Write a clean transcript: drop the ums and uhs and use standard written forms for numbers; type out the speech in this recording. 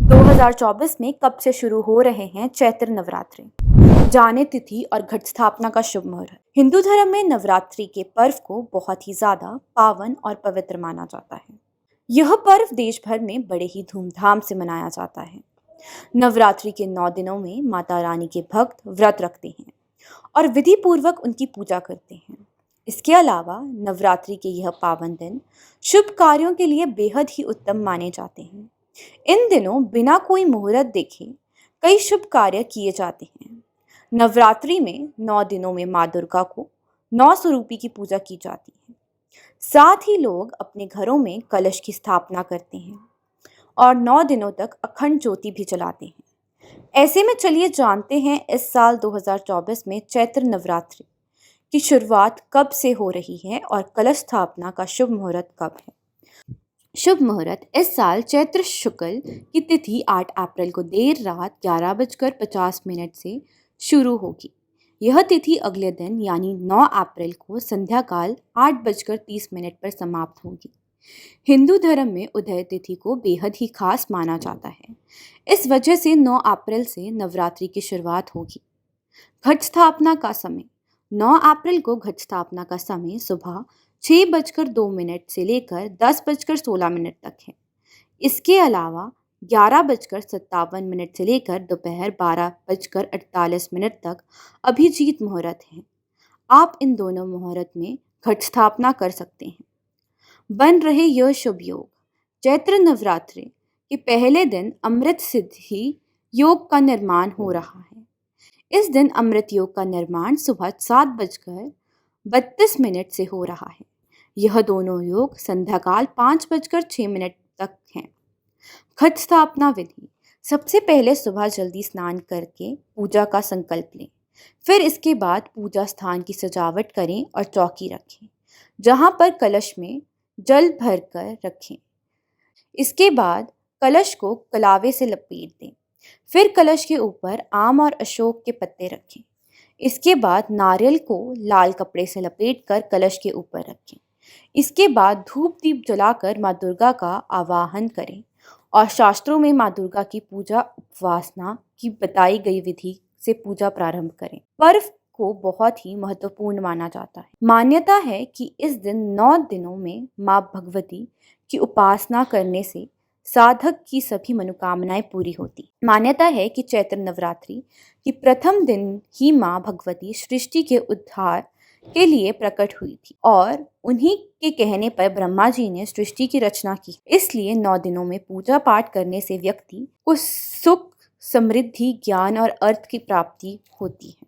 2024 में कब से शुरू हो रहे हैं चैत्र नवरात्रि। जाने तिथि और घट स्थापना का शुभ मुहूर्त। हिंदू धर्म में नवरात्रि के पर्व को बहुत ही ज्यादा पावन और पवित्र माना जाता है। यह पर्व देश भर में बड़े ही धूमधाम से मनाया जाता है। नवरात्रि के 9 दिनों में माता रानी के भक्त व्रत रखते हैं और विधि पूर्वक उनकी पूजा करते हैं। इसके अलावा नवरात्रि के यह पावन दिन शुभ कार्यों के लिए बेहद ही उत्तम माने जाते हैं। इन दिनों बिना कोई मुहूर्त देखे कई शुभ कार्य किए जाते हैं। नवरात्रि में 9 दिनों में माँ दुर्गा को 9 स्वरूपी की पूजा की जाती है। साथ ही लोग अपने घरों में कलश की स्थापना करते हैं और 9 दिनों तक अखंड ज्योति भी जलाते हैं। ऐसे में चलिए जानते हैं इस साल 2024 में चैत्र नवरात्रि की शुरुआत कब से हो रही है और कलश स्थापना का शुभ मुहूर्त कब है। शुभ मुहूर्त इस साल चैत्र शुक्ल की तिथि 8 अप्रैल को देर रात 11:50 से शुरू होगी। यह तिथि अगले दिन यानी 9 अप्रैल को संध्या काल 8:30 पर समाप्त होगी। हिंदू धर्म में उदय तिथि को बेहद ही खास माना जाता है। इस वजह से 9 अप्रैल से नवरात्रि की शुरुआत होगी। घट स्थापना का समय 9 अप्रैल को घट स्थापना का समय सुबह 6:02 से लेकर 10:16 तक है। इसके अलावा 11:57 से लेकर दोपहर 12:48 तक अभिजीत मुहूर्त है। आप इन दोनों मुहूर्त में घट स्थापना कर सकते हैं। बन रहे यह शुभ योग। चैत्र नवरात्रि के पहले दिन अमृत सिद्धि योग का निर्माण हो रहा है। इस दिन अमृत योग का निर्माण सुबह 7:32 से हो रहा है। यह दोनों योग संध्याकाल 5:06 तक हैं। घट स्थापना विधि। सबसे पहले सुबह जल्दी स्नान करके पूजा का संकल्प लें। फिर इसके बाद पूजा स्थान की सजावट करें और चौकी रखें, जहां पर कलश में जल भरकर रखें। इसके बाद कलश को कलावे से लपेट दें। फिर कलश के ऊपर आम और अशोक के पत्ते रखें। इसके बाद नारियल को लाल कपड़े से लपेटकर कलश के ऊपर रखें। इसके बाद धूप दीप जलाकर माँ दुर्गा का आवाहन करें और शास्त्रों में माँ दुर्गा की पूजा उपासना की बताई गई विधि से पूजा प्रारंभ करें। पर्व को बहुत ही महत्वपूर्ण माना जाता है। मान्यता है कि इस दिन 9 दिनों में माँ भगवती की उपासना करने से साधक की सभी मनोकामनाएं पूरी होती। मान्यता है कि चैत्र नवरात्रि की प्रथम दिन ही माँ भगवती सृष्टि के उद्धार के लिए प्रकट हुई थी और उन्हीं के कहने पर ब्रह्मा जी ने सृष्टि की रचना की। इसलिए 9 दिनों में पूजा पाठ करने से व्यक्ति को सुख, समृद्धि, ज्ञान और अर्थ की प्राप्ति होती है।